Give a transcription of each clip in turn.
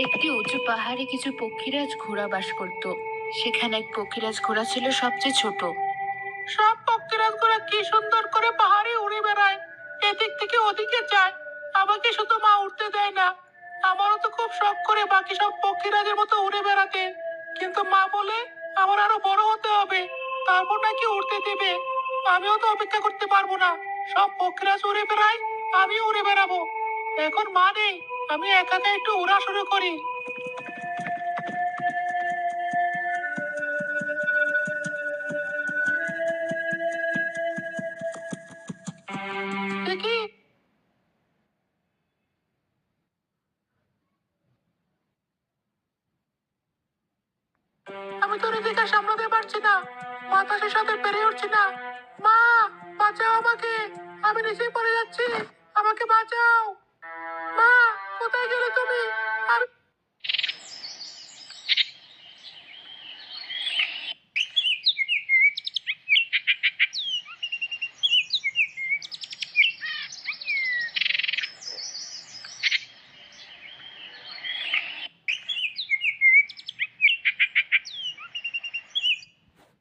একটি উঁচু পাহাড়ে কিছু পক্ষীরাজ ঘোড়া বাস করত। সেখানে এক পক্ষীরাজ ঘোড়া ছিল সবচেয়ে ছোট। সব পক্ষীরাজ ঘোড়া কি সুন্দর করে পাহাড়ে উড়ে বেড়ায়, এদিক থেকে ওদিকে যায়। আমাকে শুধু মা উঠতে দেয় না। আমারও তো খুব শখ করে বাকি সব পক্ষীরাজের মতো উড়ে বেড়াতে, কিন্তু মা বলে আমার আরো বড় হতে হবে, তারপর নাকি উড়তে দেবে। আমিও তো অপেক্ষা করতে পারবো না। সব পক্ষীরাজ উড়ে বেড়ায়, আমিও উড়ে বেড়াবো। এখন মা নেই, আমি একা একা একটু উড়া শুরু করি। দেখি, আমি তো নিজেকে সামলাতে পারছি না, বাতাসের সাথে পেরে উঠছি না। মা, বাঁচাও আমাকে, আমি নিচেই পড়ে যাচ্ছি, আমাকে বাঁচাও। মা, কোথায় গেলে তুমি? আমি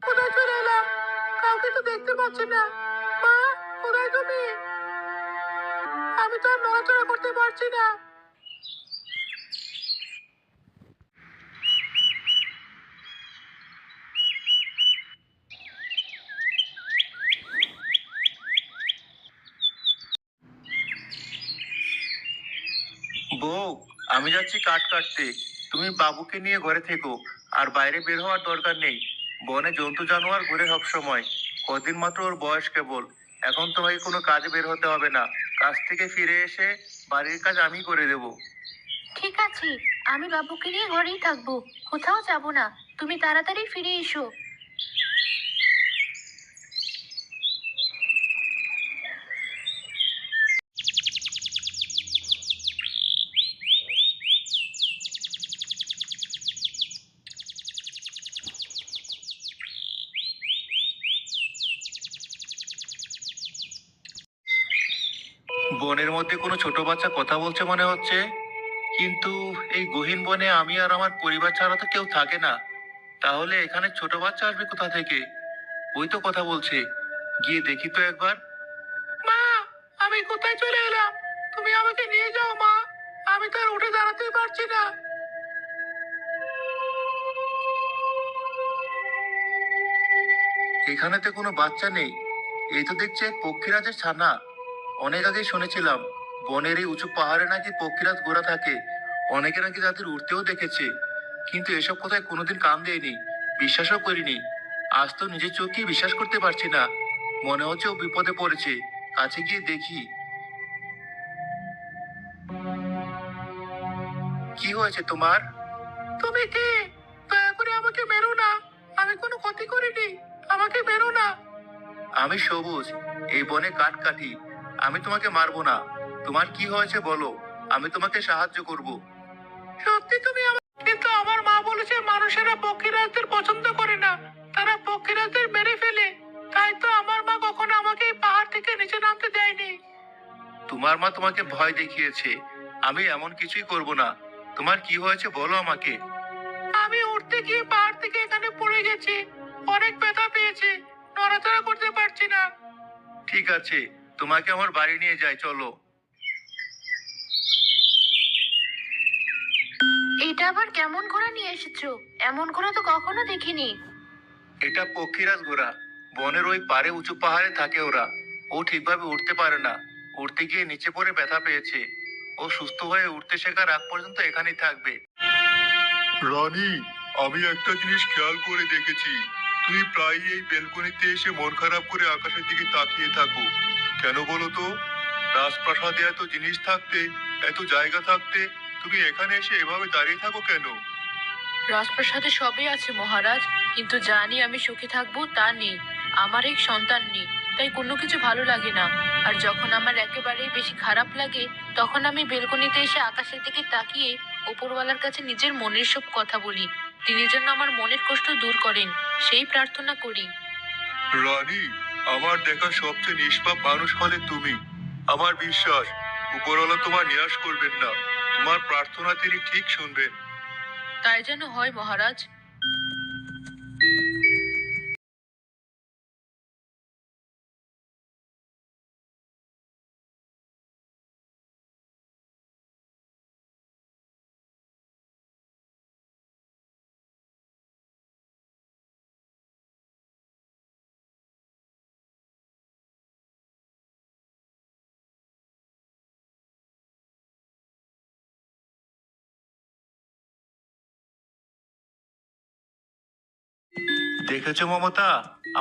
কোথায় চলে এলাম? কাউকে তো দেখতে পাচ্ছি না। মা, কোথায় তুমি? আমি তো আর নড়াচড়া করতে পারছি না। বউ, আমি যাচ্ছি কাঠ কাটতে। তুমি বাবুকে নিয়ে ঘরে থেকো, আর বাইরে বের হওয়ার দরকার নেই। বনে জন্তু জানোয়ার ঘুরে সব সময়। কদিন মাত্র ওর বয়স কেবল। এখন তোমাকে কোনো কাজে বের হতে হবে না। কাজ থেকে ফিরে এসে বাড়ির কাজ আমি করে দেব। ঠিক আছে, আমি বাবুকে নিয়ে ঘরেই থাকবো, কোথাও যাব না। তুমি তাড়াতাড়ি ফিরে এসো। বনের মধ্যে কোনো ছোট বাচ্চা কথা বলছে মনে হচ্ছে, কিন্তু এই গহীন বনে আমি আর আমার পরিবার ছাড়া তো কেউ থাকে না। তাহলে এখানে ছোট বাচ্চা আসবে কোথা থেকে? ওই তো কথা বলছে, গিয়ে দেখি তো একবার। মা, আমি কোথায় চলে এলাম? তুমি আমাকে নিয়ে যাও মা, আমি তো আর উঠে দাঁড়াতেই পারছি না। এখানে তো কোনো বাচ্চা নেই। এই তো দেখছি এক পক্ষীরাজের ছানা। অনেক আগে শুনেছিলাম বনের এই উঁচু পাহাড়ে নাকি পক্ষীরাজ ঘোরা থাকে। অনেকে নাকি তাদের উঠতেও দেখেছে, কিন্তু এসব কথায় কোনোদিন কান দেয়নি, বিশ্বাসও করিনি। আজ তো নিজের চোখেই বিশ্বাস করতে পারছি না। মনে হচ্ছে ও বিপদে পড়েছে। কাছে গিয়ে দেখি কি হয়েছে তোমার। তুমি কে? দয়া করে আমাকে মেরো না, আমি কোনো ক্ষতি করিনি, আমাকে মেরো না। আমি সবুজ, এই বনে কাঠ কাটি। আমি তোমাকে মারবো না। তোমার কি হয়েছে বলো, আমি তোমাকে সাহায্য করব। সত্যি তুমি আমার, কিন্তু আমার মা বলেছে মানুষেরা পক্ষীরাজদের পছন্দ করে না, তারা পক্ষীরাজদের মেরে ফেলে। তাই তো আমার মা কখনো আমাকে এই পাহাড় থেকে নিচে নামতে দেয়নি। তোমার মা তোমাকে ভয় দেখিয়েছে। আমি এমন কিছুই করব না। তোমার কি হয়েছে বলো আমাকে। আমি উঠতে গিয়ে পাহাড় থেকে এখানে পড়ে গেছি, অনেক ব্যথা পেয়েছি, নড়াচড়া করতে পারছি না। ঠিক আছে, তোমাকে আমার বাড়ি নিয়ে যাই, চলো। এটা আবার কেমন ঘোড়া নিয়ে এসেছো? এমন ঘোড়া তো কখনো দেখিনি। এটা পক্ষীরাজ ঘোড়া। বনের ওই পারে উঁচু পাহাড়ে থাকে ওরা। ও ঠিকভাবে উঠতে পারে না। উঠতে গিয়ে নিচে পড়ে ব্যথা পেয়েছে। ও সুস্থ হয়ে উঠতে শেখার আগ পর্যন্ত এখানেই থাকবে। রানী, আমি একটা জিনিস খেয়াল করে দেখেছি। তুমি প্রায়ই এই বেলকনিতে এসে মন খারাপ করে আকাশের দিকে তাকিয়ে থাকো। কেন বলো তো? রাজপ্রাসাদে এত জিনিস থাকতে, এত জায়গা থাকতে, তুমি এখানে এসে এভাবে দাঁড়িয়ে থাকো কেন? রাজপ্রাসাদে সবই আছে মহারাজ, কিন্তু জানি আমি সুখে থাকবো তা নেই। আমার এক সন্তান নেই, তাই কোনো কিছু ভালো লাগে না। আর যখন আমার একেবারেই বেশি খারাপ লাগে, তখন আমি বেলকনিতে এসে আকাশের দিকে তাকিয়ে ওপরওয়ালার কাছে নিজের মনের সব কথা বলি। তিনি যেন আমার মনের কষ্ট দূর করেন, সেই প্রার্থনা করি। রানী, আমার দেখা সবচেয়ে নিষ্পাপ মানুষ হলে তুমি। আমার বিশ্বাস উপরওয়ালা তোমার নিরাশ করবেন না। তোমার প্রার্থনা তিনি ঠিক শুনবেন। তাই যেন হয় মহারাজ। দেখেছো মমতা,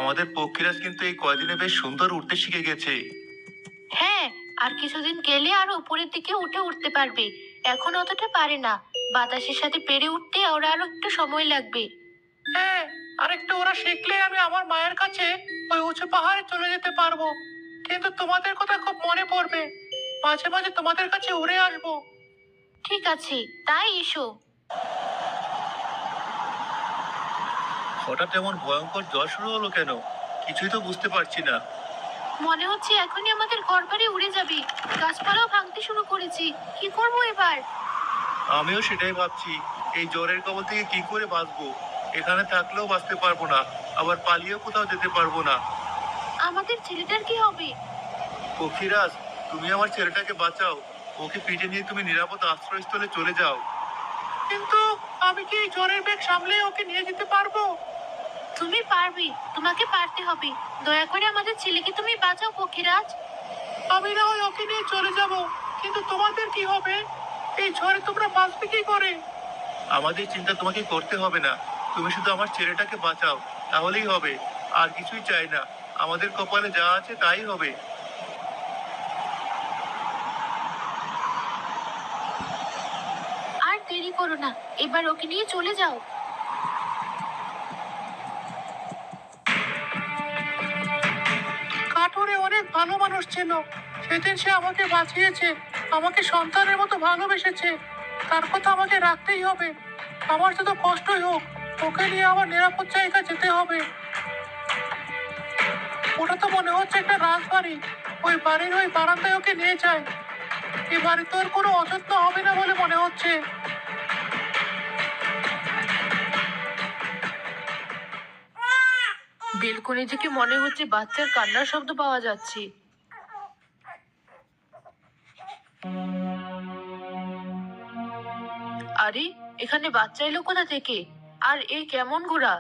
আমাদের পক্ষীরাজ কিন্তু এই কয়দিনে বেশ সুন্দর উঠতে শিখে গেছে। হ্যাঁ, আর কিছুদিন গেলে আরো উপরের দিকে উঠতে পারবে। এখন অতটা পারে না। বাতাসের সাথে পেরে উঠতে ওরা আরো একটু সময় লাগবে। হ্যাঁ, আর একটু ওরা শিখলে আমি আমার মায়ের কাছে ওই উঁচু পাহাড়ে চলে যেতে পারবো। কিন্তু তোমাদের কথা খুব মনে পড়বে। মাঝে মাঝে তোমাদের কাছে উড়ে আসবো। ঠিক আছে, তাই এসো। হঠাৎ এমন ভয়ঙ্কর জ্বর শুরু হলো কেন? কিছুই তো বুঝতে পারছি না। মনে হচ্ছে এখনই আমাদের ঘরবাড়ি উড়ে যাবে। গাছপালাও ভাঙতে শুরু করেছি। কি করবো এবার? আমিও সেটাই ভাবছি। এই জ্বরের কবল থেকে কি করে বাঁচবো? এখানে থাকলেও বাঁচতে পারবো না, আবার পালিয়েও কোথাও যেতে পারবো না। আমাদের ছেলেটার কি হবে? পক্ষীরাজ, তুমি আমার ছেলেটাকে বাঁচাও। ওকে পিঠে নিয়ে তুমি নিরাপদ আশ্রয়স্থলে চলে যাও। কিন্তু আমি কি এই জ্বরের বেগ সামলে ওকে নিয়ে যেতে পারবো? তুমি পারবে, তোমাকে পারতে হবে। দয়া করে আমাদের ছেলেকে তুমি বাঁচাও পক্ষীরাজ। আমি না হয় ওকে নিয়ে চলে যাব, কিন্তু তোমাদের কি হবে? এই ঝড়ে তোমরা বাঁচবে কি করে? আমাদের চিন্তা তোমাকে করতে হবে না। তুমি শুধু আমার ছেলেটাকে বাঁচাও, তাহলেই হবে। আর কিছুই চাই না। আমাদের কপালে যা আছে তাই হবে। আর দেরি করো না, এবার ওকে নিয়ে চলে যাও। কাঠুরে অনেক ভালো মানুষ ছিল। সেদিন সে আমাকে বাঁচিয়েছে, আমাকে সন্তানের মতো ভালোবেসেছে। তার কথা আমাকে রাখতেই হবে। আমার যত কষ্টই হোক, ওকে নিয়ে আমার নিরাপদ জায়গা যেতে হবে। ওটা তো মনে হচ্ছে একটা রাজবাড়ি। ওই বাড়ির ওই বারান্দায় ওকে নিয়ে যায়। এই বাড়িতে ওর কোনো অযত্ন হবে না বলে মনে হচ্ছে। বেলকনি থেকে মনে হচ্ছে বাচ্চার কান্নার শব্দ পাওয়া যাচ্ছে। আরে, এখানে বাচ্চা এলো কোথা থেকে? আর এই কেমন ঘোড়া?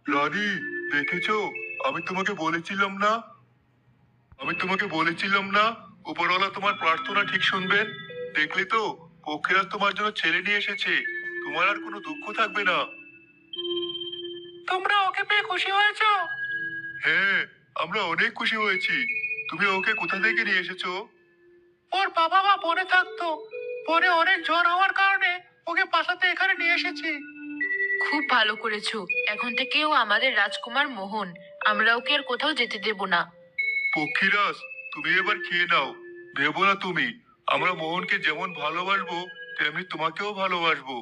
রানী, দেখেছো? আমি তোমাকে বলেছিলাম না উপরওয়ালা তোমার প্রার্থনা ঠিক শুনবেন। দেখলে তো, পক্ষীরাজ তোমার জন্য ছেলে নিয়ে এসেছে। তোমার আর কোনো দুঃখ থাকবে না। তোমরা ওকে পেয়ে খুশি হয়েছো? হ্যাঁ, আমরা অনেক খুশি হয়েছি। তুমি ওকে কোথা থেকে নিয়ে এসেছো? ওর বাবা মা বনে থাকতো। পরে অনেক জ্বর হওয়ার কারণে ওকে বাঁচাতে এখানে নিয়ে এসেছি। খুব ভালো করেছো। এখন থেকে ও আমাদের রাজকুমার মোহন। আমরা ওকে আর কোথাও যেতে দেব না। পক্ষীরাজ, তুমি এবার খেয়ে নাও। ভেবো না তুমি। আমরা মোহনকে যেমন ভালোবাসবো, তেমনি তোমাকেও ভালোবাসবো।